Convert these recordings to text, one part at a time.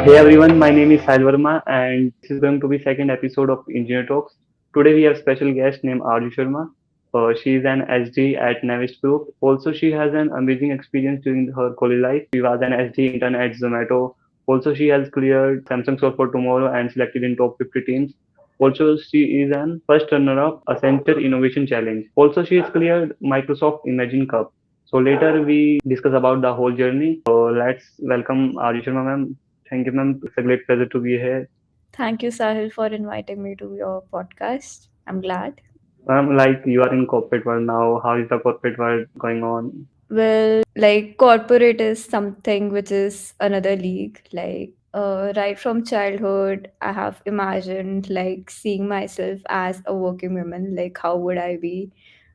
Hey everyone, my name is Sahil Verma and this is going to be second episode of Engineer Talks. Today we have special guest named Arju Sharma. She is an SD at Natwest Group. Also, she has an amazing experience during her college life. She was an SD intern at Zomato. Also, she has cleared Samsung Soul for Tomorrow and selected in top 50 teams. Also, she is an first runner-up a Center Innovation Challenge. Also, she has cleared Microsoft Imagine Cup. So later we discuss about the whole journey. Let's welcome Arju Sharma ma'am. Thank you, ma'am. It's a great pleasure to be here. Thank you, Sahil, for inviting me to your podcast. I'm glad. Ma'am, like you are in corporate world now. How is the corporate world going on? Well, like corporate is something which is another league. Right from childhood, I have imagined like seeing myself as a working woman. Like, how would I be?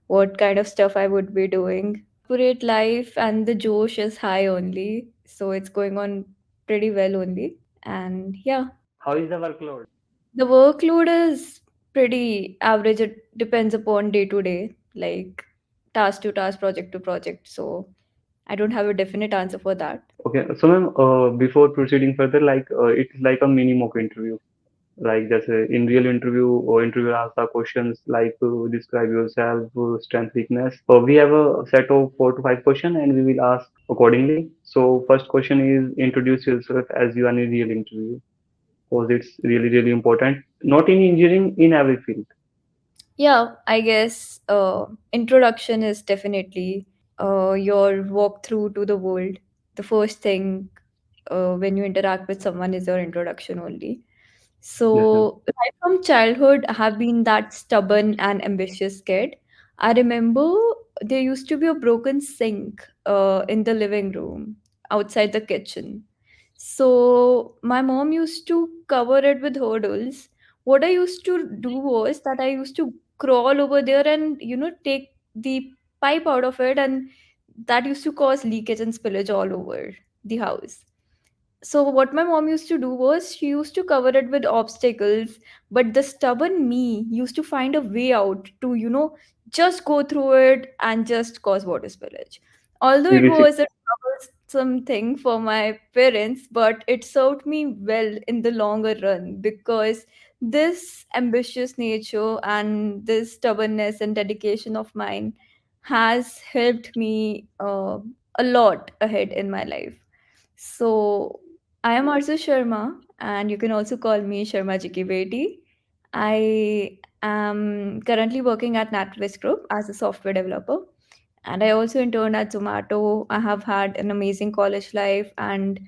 What kind of stuff I would be doing? Corporate life and the Josh is high only. So it's going on pretty well only. And yeah, How is the workload? the workload is pretty average. It depends upon day to day, like task to task, project to project. So I don't have a definite answer for that. Okay, so ma'am, before proceeding further, it's like a mini mock interview. Like just in real interview or interviewer asks the questions like describe yourself, strength, weakness. We have a set of 4 to 5 questions and we will ask accordingly. So first question is introduce yourself as you are in a real interview because it's really important. Not in engineering, in every field. Yeah, I guess introduction is definitely your walkthrough to the world. The first thing when you interact with someone is your introduction only. Yes, ma'am. So, right from childhood, I have been that stubborn and ambitious kid. I remember there used to be a broken sink in the living room outside the kitchen. So, my mom used to cover it with hurdles. What I used to do was that I used to crawl over there and, take the pipe out of it, and that used to cause leakage and spillage all over the house. So what my mom used to do was she used to cover it with obstacles, but the stubborn me used to find a way out to, just go through it and just cause water spillage. Although We it will was a troublesome thing for my parents, but it served me well in the longer run because this ambitious nature and this stubbornness and dedication of mine has helped me a lot ahead in my life. So I am Arju Sharma, and you can also call me Sharma Ji ki Beti. I am currently working at Natwest Group as a software developer, and I also interned at Zomato. I have had an amazing college life and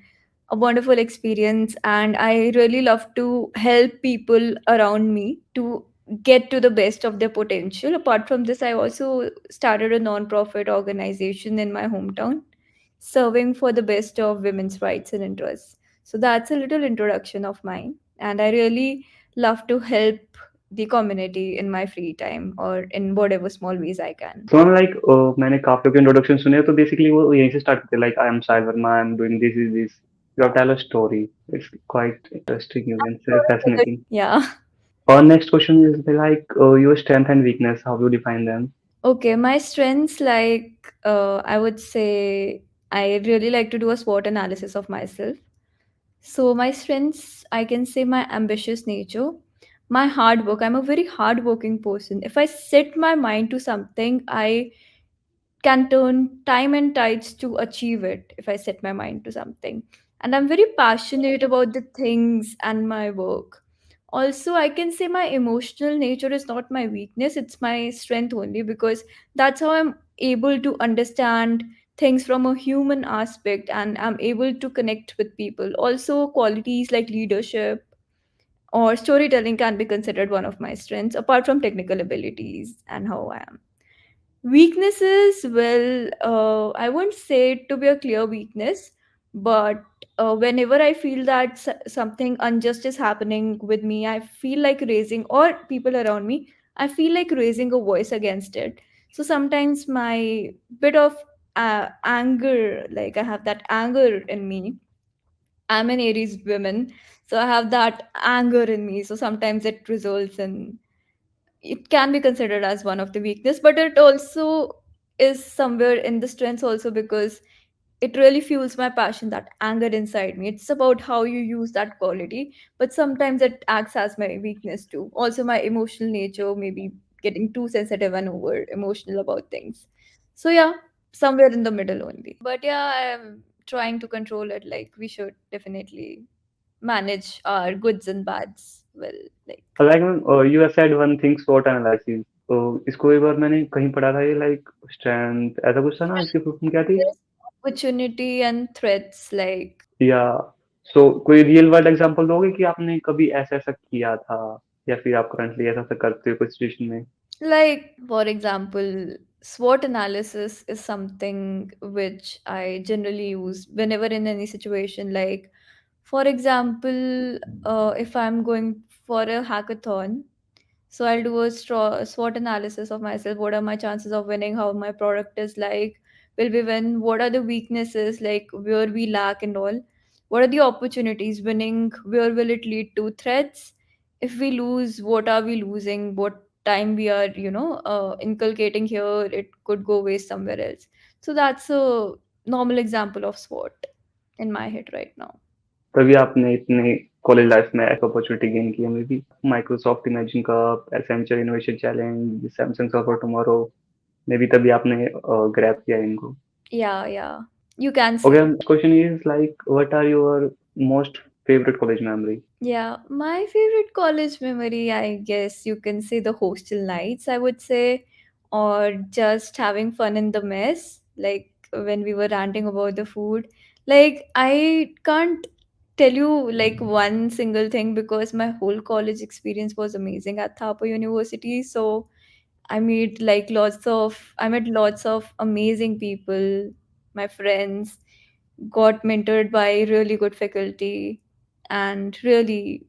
a wonderful experience, and I really love to help people around me to get to the best of their potential. Apart from this, I also started a non-profit organization in my hometown serving for the best of women's rights and interests. So that's a little introduction of mine. And I really love to help the community in my free time or in whatever small ways I can. so I'm like मैंने काफी लोग के introduction सुने हैं तो basically वो यहीं से स्टार्ट करते हैं like I am Sahil Verma, I am doing this is this. You have to tell a story. It's quite interesting, you can say fascinating. Yeah. Our next question is your strength and weakness. How do you define them? Okay. My strengths, I would say, I really like to do a SWOT analysis of myself. So, my strengths, I can say my ambitious nature, my hard work. I'm a very hardworking person. If I set my mind to something, I can turn time and tides to achieve it if I set my mind to something. And I'm very passionate about the things and my work. Also, I can say my emotional nature is not my weakness, it's my strength only because that's how I'm able to understand things from a human aspect and I'm able to connect with people. Also, qualities like leadership or storytelling can be considered one of my strengths apart from technical abilities and how I am. Weaknesses, well, I won't say it to be a clear weakness, but whenever I feel that something unjust is happening with me, I feel like raising, or people around me, I feel like raising a voice against it. So sometimes my bit of anger, like I have that anger in me. I'm an Aries woman, so I have that anger in me. So sometimes it results in it can be considered as one of the weakness, but it also is somewhere in the strengths also because it really fuels my passion, that anger inside me. It's about how you use that quality, but sometimes it acts as my weakness too. Also, my emotional nature, maybe getting too sensitive and over emotional about things. So, yeah, somewhere in the middle only. But yeah, I'm trying to control it. Like, we should definitely manage our goods and bads well. Like, like you have said one thing SWOT analysis, तो इसको एक बार मैंने कहीं पढ़ा था, ये like strength ऐसा कुछ था ना, इसकी फुल फॉर्म क्या थी? there's opportunity and threats. Like, या सो कोई रियल वर्ल्ड एग्जांपल दोगे कि आपने कभी ऐसा ऐसा किया था, या फिर आप करंटली ऐसा ऐसा करते हो कोई सिचुएशन में? Like, for example, SWOT analysis is something which I generally use whenever in any situation. Like, for example, if I'm going for a hackathon, so I'll do a SWOT analysis of myself. What are my chances of winning? How my product is like? Will we win? What are the weaknesses, like where we lack and all? What are the opportunities? Winning, where will it lead to? Threats. If we lose, what are we losing? What time we are, inculcating here? It could go waste somewhere else. So that's a normal example of SWOT in my head right now. तभी आपने इतने college life में एक opportunity gain की है, may be Microsoft imagine cup, Accenture innovation challenge, Samsung for tomorrow, may be तभी आपने grab किया इनको. Yeah, yeah. You can Okay, say. question is like, what are your most favorite college memory? Yeah, my favorite college memory, I guess you can say the hostel nights, I would say, or just having fun in the mess, like when we were ranting about the food. Like, I can't tell you like one single thing because my whole college experience was amazing at Thapar University. So I met lots of amazing people, my friends, got mentored by really good faculty, and really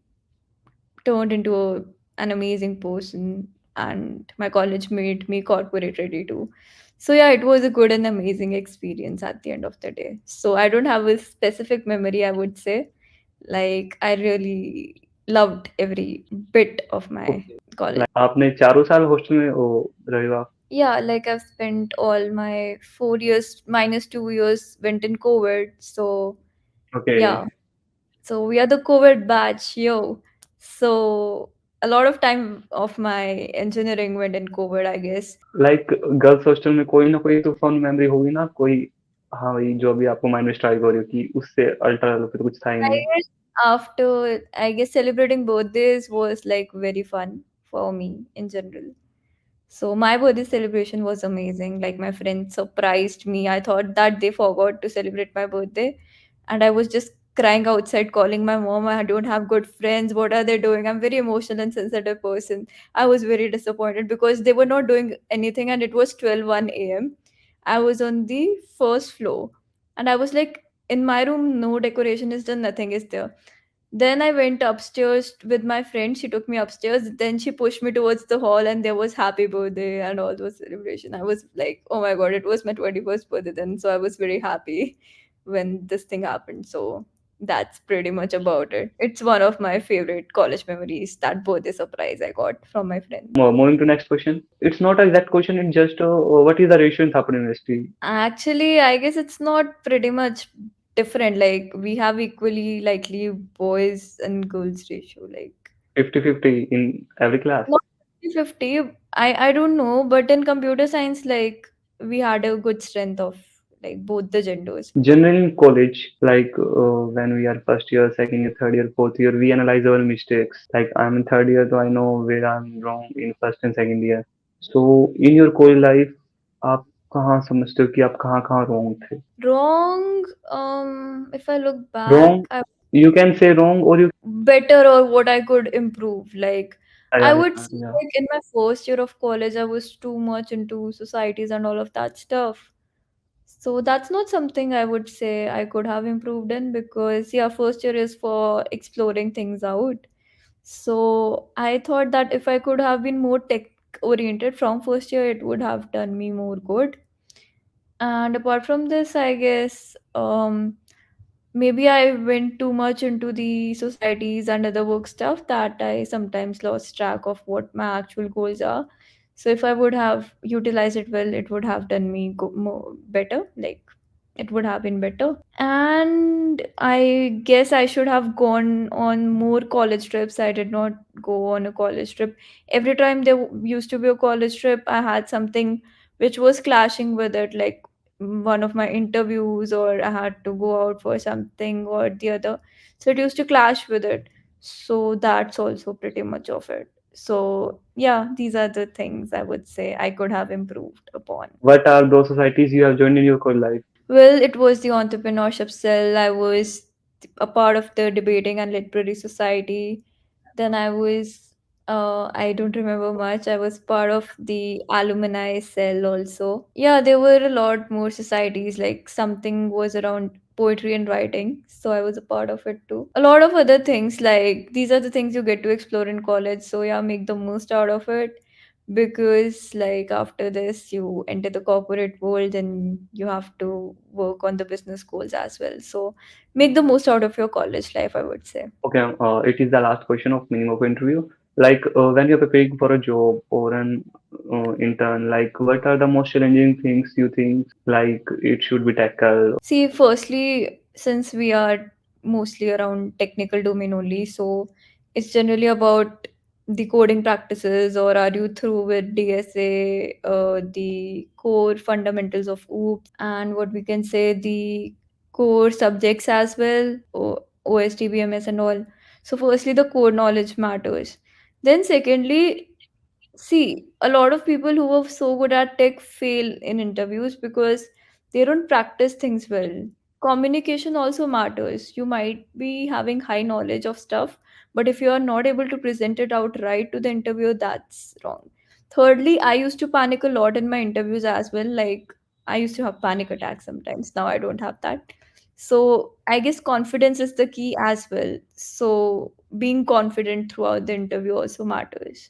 turned into an amazing person. And my college made me corporate ready too. So yeah, it was a good and amazing experience at the end of the day. So I don't have a specific memory, I would say. Like, I really loved every bit of my Okay. college. Like आपने चारों साल hostel में ओ रहे हो आप? Yeah, like I've spent all my 4 years minus 2 years went in COVID. So Okay. yeah. So we are the COVID batch, yo. So a lot of time of my engineering went in COVID, I guess. Like girls hostel में कोई ना कोई तो fun memory होगी ना कोई? हाँ भाई, जो अभी आपको माइंड में स्ट्राइक हो रही हो कि उससे अल्ट्रा लेवल पे तो कुछ था ही I नहीं. guess after, I guess celebrating birthdays was like very fun for me in general. So my birthday celebration was amazing. Like, my friends surprised me. I thought that they forgot to celebrate my birthday, and I was just crying outside, calling my mom. I don't have good friends. What are they doing? I'm very emotional and sensitive person. I was very disappointed because they were not doing anything, and it was 12:01 a.m. I was on the first floor, and I was like, in my room, no decoration is done, nothing is there. Then I went upstairs with my friend. She took me upstairs. Then she pushed me towards the hall, and there was happy birthday and all those celebration. I was like, oh my god, it was my 21st birthday then. So I was very happy when this thing happened. So that's pretty much about it. It's one of my favorite college memories, that birthday surprise I got from my friend. Moving to next question. It's not an exact question. It's just what is the ratio in Thapar University? Actually, I guess it's not pretty much different. Like, we have equally likely boys and girls ratio. Like, 50-50 in every class. not 50-50. I don't know, but in computer science, like, we had a good strength of like both the genders. Generally in college, like when we are first year, second year, third year, fourth year, we analyze our mistakes. Like I'm in third year, so I know where I'm wrong in first and second year. So in your college life, आप कहाँ समझते हो कि आप कहाँ कहाँ wrong थे? Wrong, if I look Wrong, back, I you can say wrong or you. better or what I could improve. Like, I Yeah, would yeah, say, yeah. like, in my first year of college, I was too much into societies and all of that stuff. So that's not something I would say I could have improved in, because yeah, first year is for exploring things out. So I thought that if I could have been more tech oriented from first year, it would have done me more good. And apart from this, I guess maybe I went too much into the societies and other work stuff that I sometimes lost track of what my actual goals are. So if I would have utilized it well, it would have done me more better. Like, it would have been better. And I guess I should have gone on more college trips. I did not go on a college trip. Every time there used to be a college trip, I had something which was clashing with it, like one of my interviews, or I had to go out for something or the other. So it used to clash with it. So that's also pretty much of it. So yeah, these are the things I would say I could have improved upon. What are those societies you have joined in your college life? Well, it was the entrepreneurship cell. I was a part of the debating and literary society. Then I don't remember much. I was part of the alumni cell also. Yeah, there were a lot more societies, like something was around poetry and writing. So I was a part of it too. A lot of other things, like these are the things you get to explore in college. So yeah, make the most out of it, because like after this you enter the corporate world and you have to work on the business goals as well. So make the most out of your college life, I would say. Okay, it is the last question of meaning of interview. Like when you're preparing for a job or an intern, like what are the most challenging things you think like it should be tackled? See, firstly, since we are mostly around technical domain only, so it's generally about the coding practices, or are you through with DSA, the core fundamentals of OOPS, and what we can say the core subjects as well, OSTBMS and all. So, firstly, the core knowledge matters. Then, secondly, see, a lot of people who are so good at tech fail in interviews because they don't practice things well. Communication also matters. You might be having high knowledge of stuff, but if you are not able to present it out right to the interviewer, that's wrong. Thirdly, I used to panic a lot in my interviews as well. Like, I used to have panic attacks sometimes. Now I don't have that. So, I guess confidence is the key as well. So, being confident throughout the interview also matters.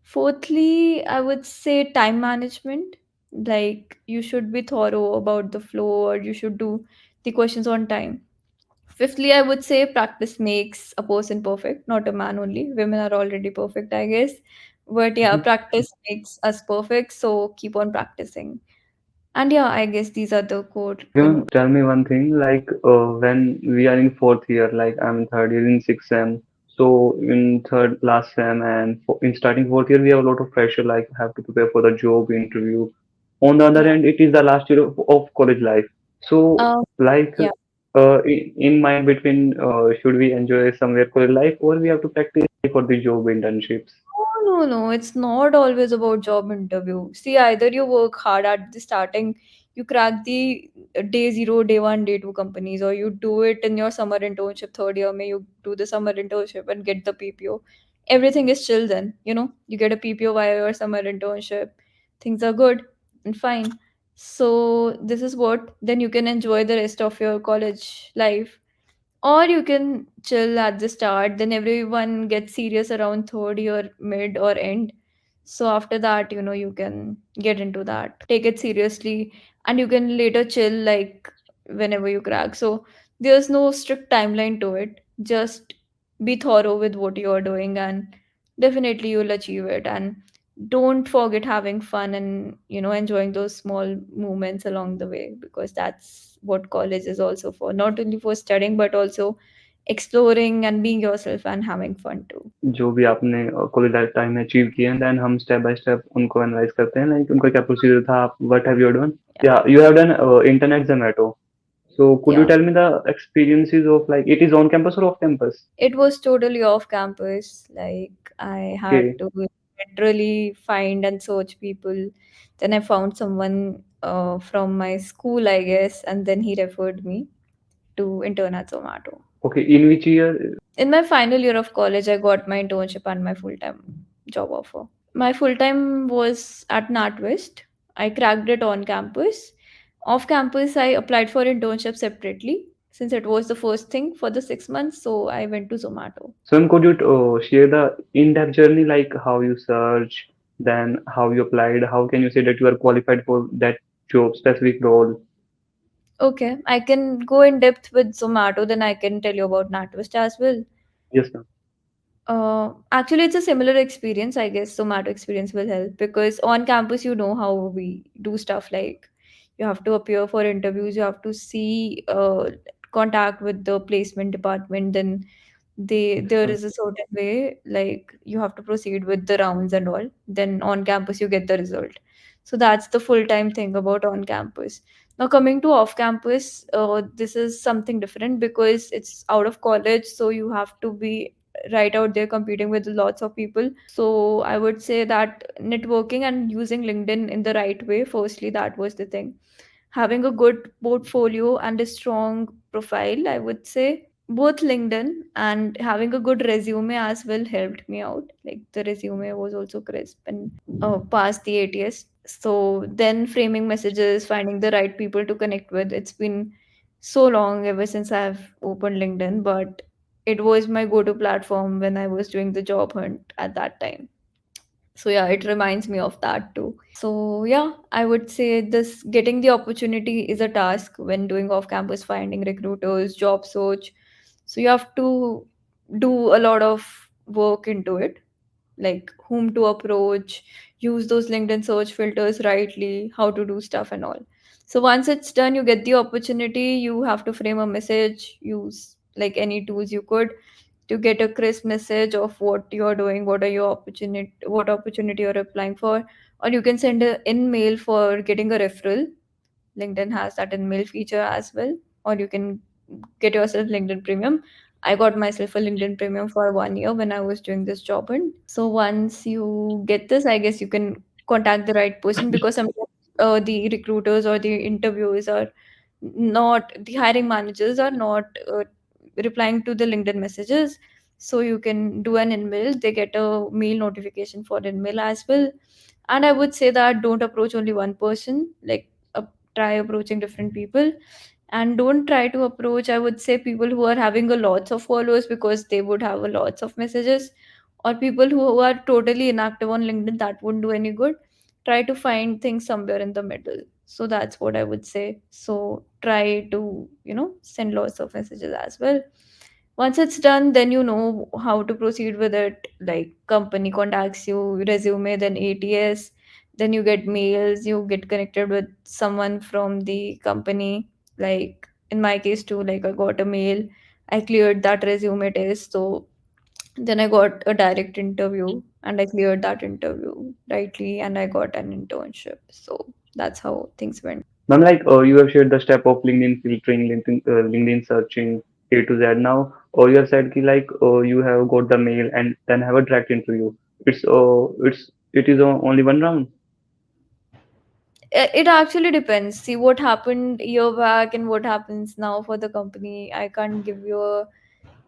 Fourthly, I would say time management. Like you should be thorough about the flow, or you should do the questions on time. Fifthly, I would say practice makes a person perfect, not a man only. Women are already perfect, I guess. But yeah, Mhm. practice makes us perfect, so keep on practicing. And yeah, I guess these are the core Okay, ma'am, things. tell me one thing, like when we are in fourth year, like I'm in third year in sixth sem, so in third last sem and in starting fourth year, we have a lot of pressure, like have to prepare for the job interview. On the other Yeah. hand, it is the last year of college life. So, Um, like yeah. in mind between, should we enjoy somewhere college life or we have to practice for the job internships? No, no, no. It's not always about job interview. See, either you work hard at the starting, you crack the day zero, day one, day two companies, or you do it in your summer internship third year. May you do the summer internship and get the PPO. Everything is chill then. You get a PPO via your summer internship. Things are good and fine. So this is what then you can enjoy the rest of your college life, or you can chill at the start, then everyone gets serious around third year mid or end. So after that, you can get into that, take it seriously, and you can later chill, like whenever you crack. So there's no strict timeline to it. Just be thorough with what you're doing, and definitely you'll achieve it. And don't forget having fun, and enjoying those small moments along the way, because that's what college is also for, not only for studying but also exploring and being yourself and having fun too. जो भी आपने college life time में achieve किए हैं then हम step by step उनको analyse करते हैं लाइक उनका क्या प्रोसीजर था आप what have you done Yeah. या you have done internet Zomato so could you Yeah, tell me the experiences of like it is on campus or off campus? it was totally off campus. Like I had Okay, to literally find and search people. Then I found someone from my school, I guess, and then he referred me to intern at Zomato. okay, in which year? In my final year of college, I got my internship and my full time job offer. My full time was at Natwest. I cracked it on campus. Off campus, I applied for internship separately since it was the first thing for the 6 months. So I went to Zomato. So could you share the in-depth journey like how you search then how you applied how can you say that you are qualified for that job specific role? Okay, I can go in depth with Zomato, then I can tell you about Natwest as well. Yes ma'am. Actually, it's a similar experience. I guess Zomato experience will help because on campus, you know how we do stuff, like You have to appear for interviews, you have to see contact with the placement department, then there Okay. is a certain way, like you have to proceed with the rounds and all, then on campus you get the result. So that's the full time thing about on campus. Now coming to off campus, this is something different because it's out of college, so you have to be right out there competing with lots of people. So I would say that networking and using LinkedIn in the right way, firstly, that was the thing. Having a good portfolio and a strong profile, I would say. Both LinkedIn and having a good resume as well helped me out. Like the resume was also crisp and passed the ATS. So then framing messages, finding the right people to connect with. It's been so long ever since I've opened LinkedIn, but it was my go-to platform when I was doing the job hunt at that time. So yeah, it reminds me of that too. So yeah, I would say this getting the opportunity is a task when doing off campus finding recruiters, job search. So you have to do a lot of work into it, like whom to approach, use those LinkedIn search filters rightly, how to do stuff and all. So once it's done, you get the opportunity, you have to frame a message, use like any tools you could to get a crisp message of what you're doing, what are your opportunity, what opportunity you're applying for, or you can send an in-mail for getting a referral. LinkedIn has that in-mail feature as well, or you can get yourself LinkedIn Premium. I got myself a LinkedIn Premium for 1 year when I was doing this job. And so once you get this, I guess you can contact the right person because sometimes the recruiters or the interviewers are not, the hiring managers are not replying to the LinkedIn messages. So you can do an email, they get a mail notification for email as well. And I would say that don't approach only one person, like try approaching different people, and don't try to approach, I would say, people who are having a lots of followers because they would have a lots of messages, or people who are totally inactive on LinkedIn, that wouldn't do any good. Try to find things somewhere in the middle. So that's what I would say. So try to, send lots of messages as well. Once it's done, then you know how to proceed with it. Like company contacts you, resume, then ATS, then you get mails, you get connected with someone from the company. Like in my case too, like I got a mail, I cleared that resume test, so then I got a direct interview and I cleared that interview rightly and I got an internship. So that's how things went. Ma'am, like you have shared the step of LinkedIn filtering, LinkedIn searching A to Z. Now, you have said ki like you have got the mail and then have a direct interview. It is only one round. It actually depends. See what happened a year back and what happens now for the company. I can't give you a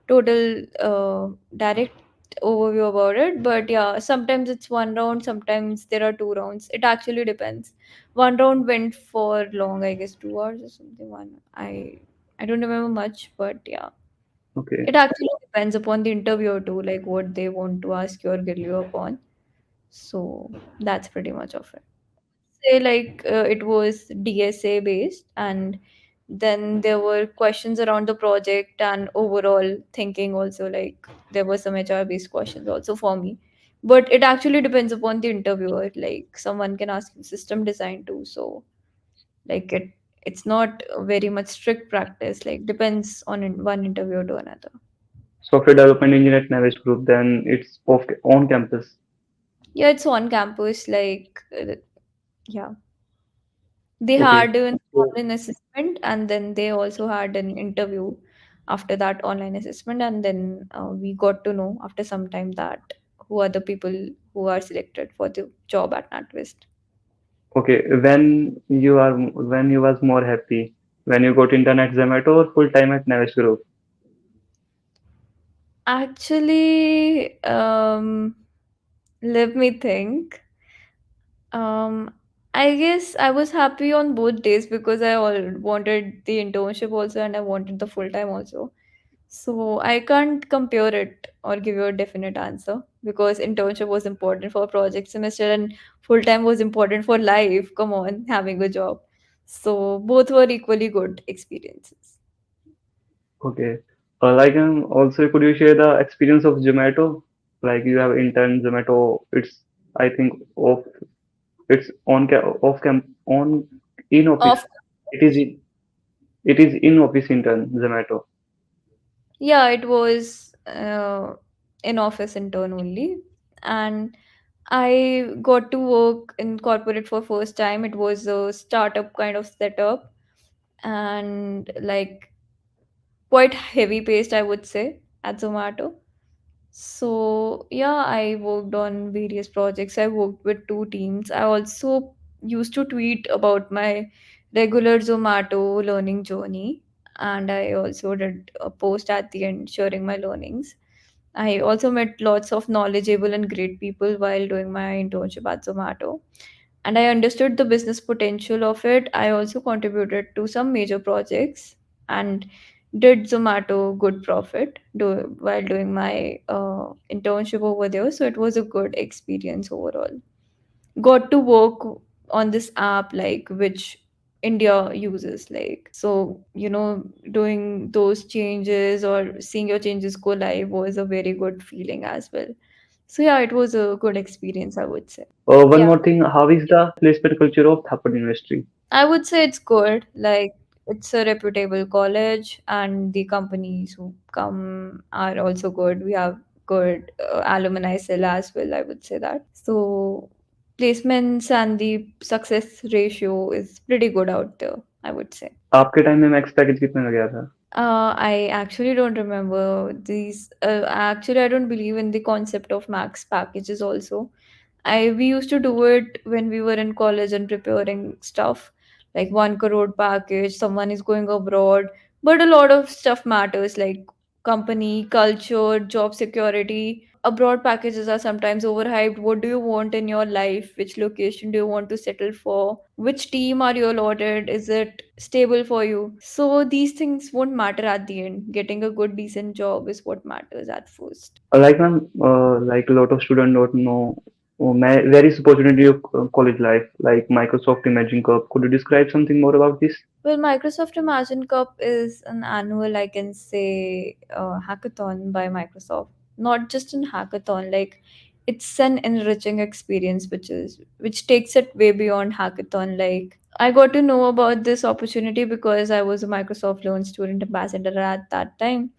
total direct overview about it, but yeah, sometimes it's one round, sometimes there are two rounds. It actually depends. One round went for long, I guess 2 hours or something. I don't remember much, but yeah, Okay. it actually depends upon the interviewer too, like what they want to ask you or grill you upon. So that's pretty much of it. Say like it was DSA based, and then there were questions around the project and overall thinking also, like there were some HR based questions also for me. But it actually depends upon the interviewer. Like someone can ask you system design too. So like it's not a very much strict practice. Like depends on one interviewer to another. Software development engineer at Navish Group. Then it's on campus. Yeah, it's on campus. Like yeah. They Okay. had an So online assessment and then they also had an interview after that online assessment. And then we got to know after some time that who are the people who are selected for the job at NatWest. okay, when you was more happy when you got intern at Zomato or full time at Navish Group. Actually, let me think. Um, I guess I was happy on both days because I all wanted the internship also and I wanted the full time also. So I can't compare it or give you a definite answer because internship was important for project semester and full time was important for life. Come on, having a job. So both were equally good experiences. Okay. Like also could you share the experience of Zomato? Like you have intern Zomato. It's I think off. It's on off camp on In office. Of It is in, it is in office intern Zomato. Yeah, it was in office intern only, and I got to work in corporate for first time. It was a startup kind of setup, and like quite heavy paced, I would say, at Zomato. So yeah, I worked on various projects. I worked with two teams. I also used to tweet about my regular Zomato learning journey, and I also did a post at the end sharing my learnings. I also met lots of knowledgeable and great people while doing my internship at Zomato, and I understood the business potential of it. I also contributed to some major projects and did Zomato good profit while doing my internship over there. So it was a good experience overall. Got to work on this app like which India uses, like, so doing those changes or seeing your changes go live was a very good feeling as well. So yeah, it was a good experience, I would say. One more thing, how is the placement culture of Thapar University? I would say it's good. Like, it's a reputable college, and the companies who come are also good. We have good alumni cell as well, I would say that. So, placements and the success ratio is pretty good out there, I would say. आपके time में max package कितने का गया था? I actually don't remember these. Actually, I don't believe in the concept of max packages also. We used to do it when we were in college and preparing stuff like 1 crore package, someone is going abroad, but a lot of stuff matters like company, culture, job security. Abroad packages are sometimes overhyped. What do you want in your life? Which location do you want to settle for? Which team are you allotted? Is it stable for you? So these things won't matter at the end. Getting a good, decent job is what matters at first. Like ma'am, like a lot of students don't know various opportunity of college life, like Microsoft Imagine Cup. Could you describe something more about this? Well, Microsoft Imagine Cup is an annual, I can say, hackathon by Microsoft. Not just an hackathon, like it's an enriching experience, which takes it way beyond hackathon. Like, I got to know about this opportunity because I was a Microsoft Learn Student Ambassador at that time.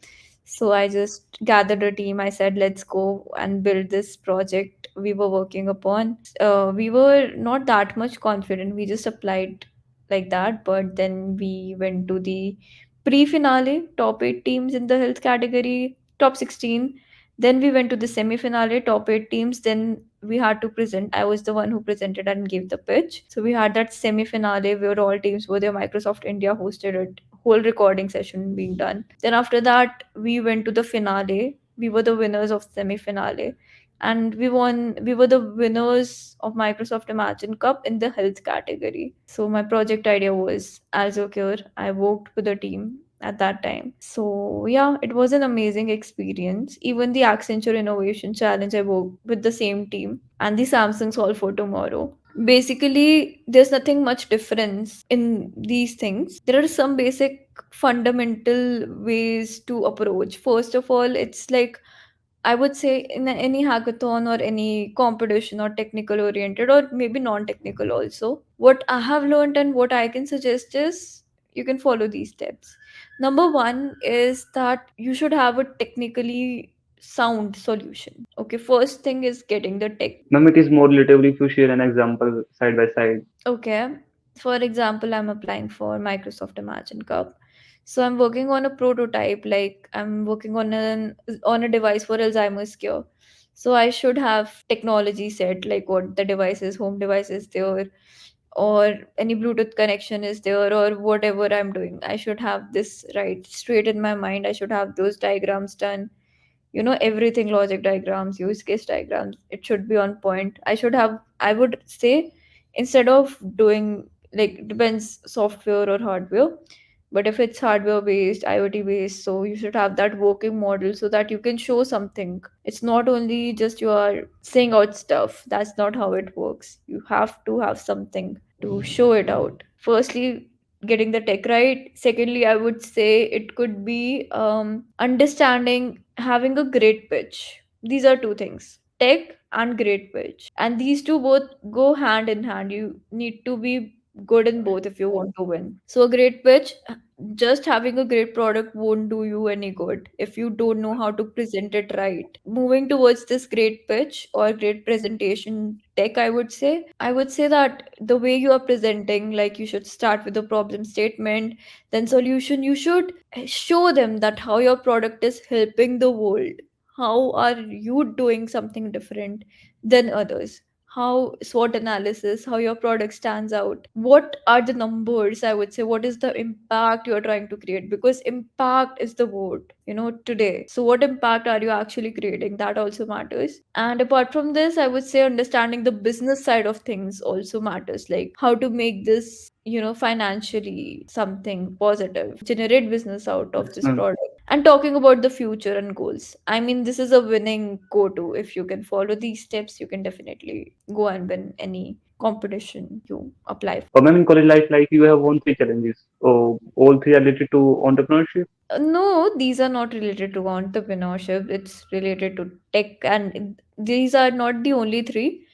So I just gathered a team. I said, let's go and build this project we were working upon. We were not that much confident. We just applied like that, but then we went to the pre-finale, top 8 teams in the health category, top 16. Then we went to the semi-finale, top 8 teams. Then we had to present. I was the one who presented and gave the pitch. So we had that semi-finale where all teams were there. Microsoft India hosted it, whole recording session being done. Then after that, we went to the finale. We were the winners of semi-finale, and we won. We were the winners of Microsoft Imagine Cup in the health category. So my project idea was Aarzoo Cure. I worked with a team at that time. So yeah, it was an amazing experience. Even the Accenture Innovation Challenge, I worked with the same team, and the Samsung Solve for Tomorrow. Basically, there's nothing much difference in these things. There are some basic fundamental ways to approach. First of all, it's like, I would say, in any hackathon or any competition or technical oriented or maybe non-technical also, what I have learned and what I can suggest is you can follow these steps. Number one is that you should have a technically sound solution. Okay, first thing is getting the tech. Ma'am, it is more relatable if you share an example side by side. Okay. For example, I'm applying for Microsoft Imagine Cup. So I'm working on a prototype, like I'm working on a device for Alzheimer's cure. So I should have technology set, like what the device is, home device is there, or any Bluetooth connection is there, or whatever I'm doing. I should have this right straight in my mind. I should have those diagrams done, everything, logic diagrams, use case diagrams, it should be on point. I would say, instead of doing, like, depends software or hardware, but if it's hardware based, IoT based, so you should have that working model so that you can show something. It's not only just you are saying out stuff. That's not how it works. You have to have something to show it out. Firstly, getting the tech right. Secondly, I would say it could be understanding, having a great pitch. These are two things: tech and great pitch. And these two both go hand in hand. You need to be good in both if you want to win. So a great pitch, just having a great product won't do you any good if you don't know how to present it right. Moving towards this great pitch or great presentation tech, I would say that the way you are presenting, like you should start with a problem statement, then solution. You should show them that how your product is helping the world. How are you doing something different than others? How SWOT analysis, how your product stands out, what are the numbers, I would say, what is the impact you're trying to create, because impact is the word, today. So what impact are you actually creating, that also matters. And apart from this, I would say understanding the business side of things also matters, like how to make this, financially something positive, generate business out of Yes, this ma'am. product. And talking about the future and goals, I mean, this is a winning go to. If you can follow these steps, you can definitely go and win any competition you apply for. Ma'am, in college life, like you have won three challenges. Oh, all three are related to entrepreneurship. No, these are not related to entrepreneurship. It's related to tech, and these are not the only three.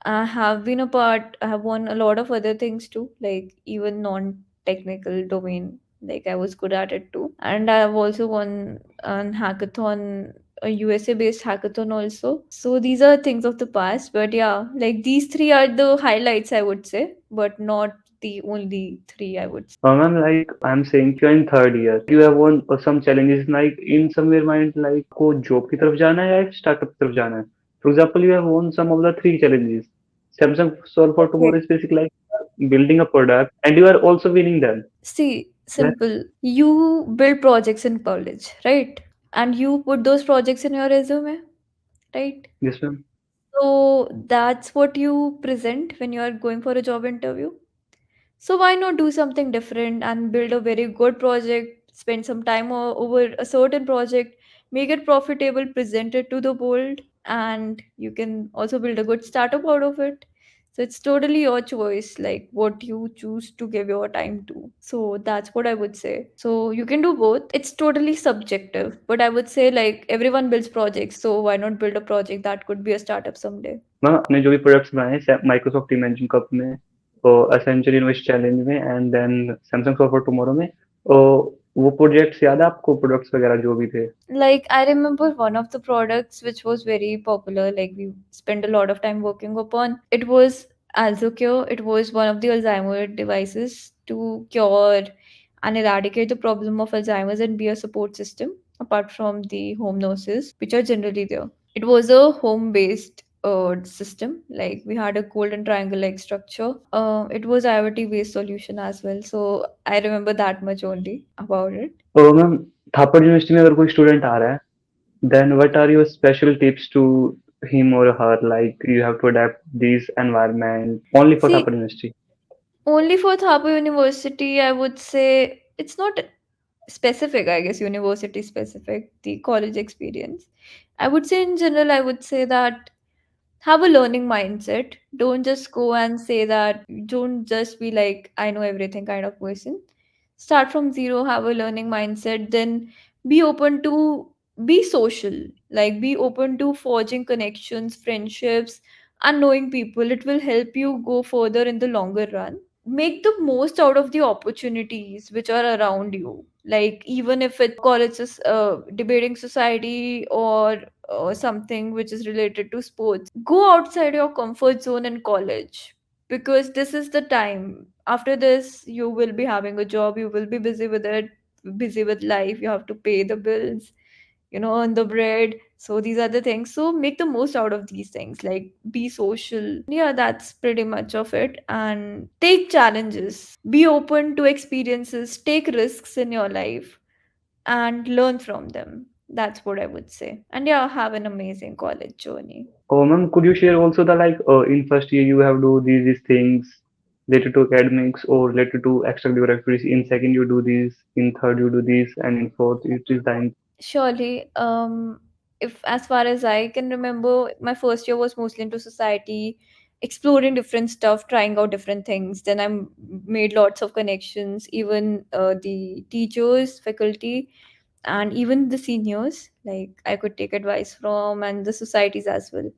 I have been a part, I have won a lot of other things too, like even non-technical domain. Like I was good at it too. And I have also won an hackathon, a USA based hackathon also. So these are things of the past. But yeah, like these three are the highlights, I would say, but not the only three, I would say. Ma'am, like I'm saying, you're in third year. You have won some challenges. Like in somewhere mind, like को job की तरफ जाना है या startup की तरफ जाना है. For example, you have won some of the three challenges. Samsung Solve for Okay. Tomorrow is basically like building a product, and you are also winning them. See, Yeah. simple. You build projects in college, right? And you put those projects in your resume, right? Yes, ma'am. So that's what you present when you are going for a job interview. So why not do something different and build a very good project, spend some time over a certain project, make it profitable, present it to the world, and you can also build a good startup out of it. So it's totally your choice, like what you choose to give your time to. So that's what I would say. So you can do both. It's totally subjective, but I would say like everyone builds projects. So why not build a project that could be a startup someday? Ma'am आपने जो भी products बनाए हैं Microsoft imagine cup में और Accenture invest challenge में and then Samsung soft for tomorrow में वो प्रोजेक्ट्स याद है आपको प्रोडक्ट्स वगैरह जो भी थे. Like I remember one of the products which was very popular, like we spent a lot of time working upon. It was Aarzoo. It was one of the Alzheimer devices to cure and eradicate the problem of Alzheimer's and be a support system apart from the home nurses, which are generally there. It was a home-based system. Like we had a golden triangle-like structure. It was IoT-based solution as well. So I remember that much only about it. तो ma'am थापड़ university में अगर कोई student आ रहा है then what are your special tips to him or her, like you have to adapt this environment only for See, Thapar University? only for Thapar University, I would say it's not specific, I guess, university specific, the college experience. I would say in general, I would say that have a learning mindset. Don't just go and say that, don't just be like, I know everything kind of person. Start from zero, have a learning mindset, then be open to be social, like be open to forging connections, friendships, and knowing people. It will help you go further in the longer run. Make the most out of the opportunities which are around you, like even if it's college debating society or something which is related to sports. Go outside your comfort zone in college, because this is the time. After this you will be having a job, you will be busy with it, busy with life, you have to pay the bills, earn the bread. So these are the things. So make the most out of these things, like be social. Yeah, that's pretty much of it. And take challenges, be open to experiences, take risks in your life, and learn from them. That's what I would say. And yeah, have an amazing college journey. Oh ma'am, could you share also the like in first year you have do these things related to academics or related to extracurricular activities, in second you do this, in third you do this, and in fourth it is the Surely, if as far as I can remember, my first year was mostly into society, exploring different stuff, trying out different things. Then made lots of connections, even the teachers, faculty, and even the seniors. Like I could take advice from, and the societies as well.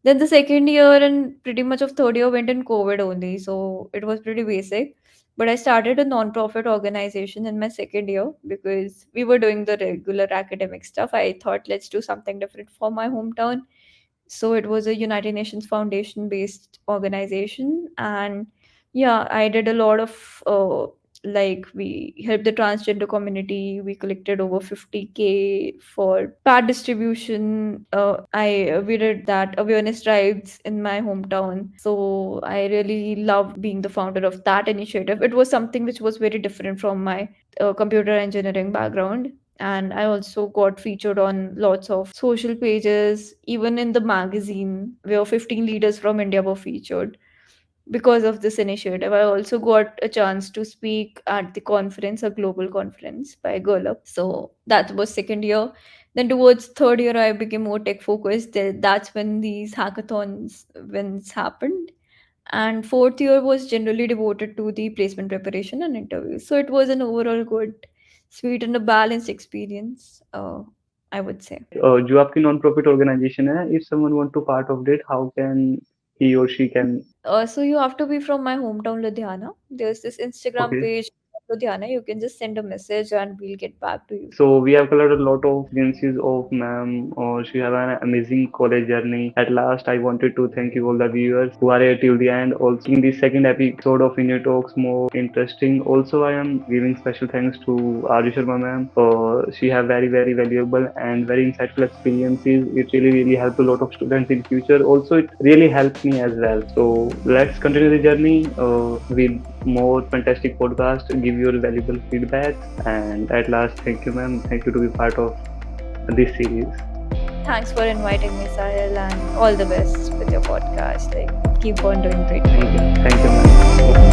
Then the second year and pretty much of third year went in COVID only, so it was pretty basic. But I started a non-profit organization in my second year because we were doing the regular academic stuff. I thought let's do something different for my hometown. So it was a United Nations Foundation based organization, and yeah, I did a lot of like we helped the transgender community. We collected over 50K for pad distribution. I We did that awareness drives in my hometown. So I really loved being the founder of that initiative. It was something which was very different from my computer engineering background, and I also got featured on lots of social pages, even in the magazine where 15 leaders from India were featured because of this initiative. I also got a chance to speak at the conference, a global conference by Girl Up. So that was second year. Then towards third year, I became more tech focused. That's when these hackathons wins happened. And fourth year was generally devoted to the placement preparation and interviews. So it was an overall good, sweet, and a balanced experience, I would say. जो आपकी non profit organisation है, if someone want to part of it, how can he or she can? So you have to be from my hometown, Ludhiana. There's this Instagram Okay. page, Ludhiana. You can just send a message and we'll get back to you. So we have covered a lot of experiences of ma'am, or she have an amazing college journey. At last, I wanted to thank you all the viewers who are here till the end. Also, making this second episode of India Talks more interesting. Also, I am giving special thanks to Arju Sharma ma'am. She have very valuable and very insightful experiences. It really helped a lot of students in future. Also, it really helped me as well. So let's continue the journey with more fantastic podcast. Give your valuable feedback, and at last, thank you, ma'am. Thank you to be part of this series. Thanks for inviting me, Sahil, and all the best with your podcast. Like, keep on doing great Thank work. you, thank you, ma'am.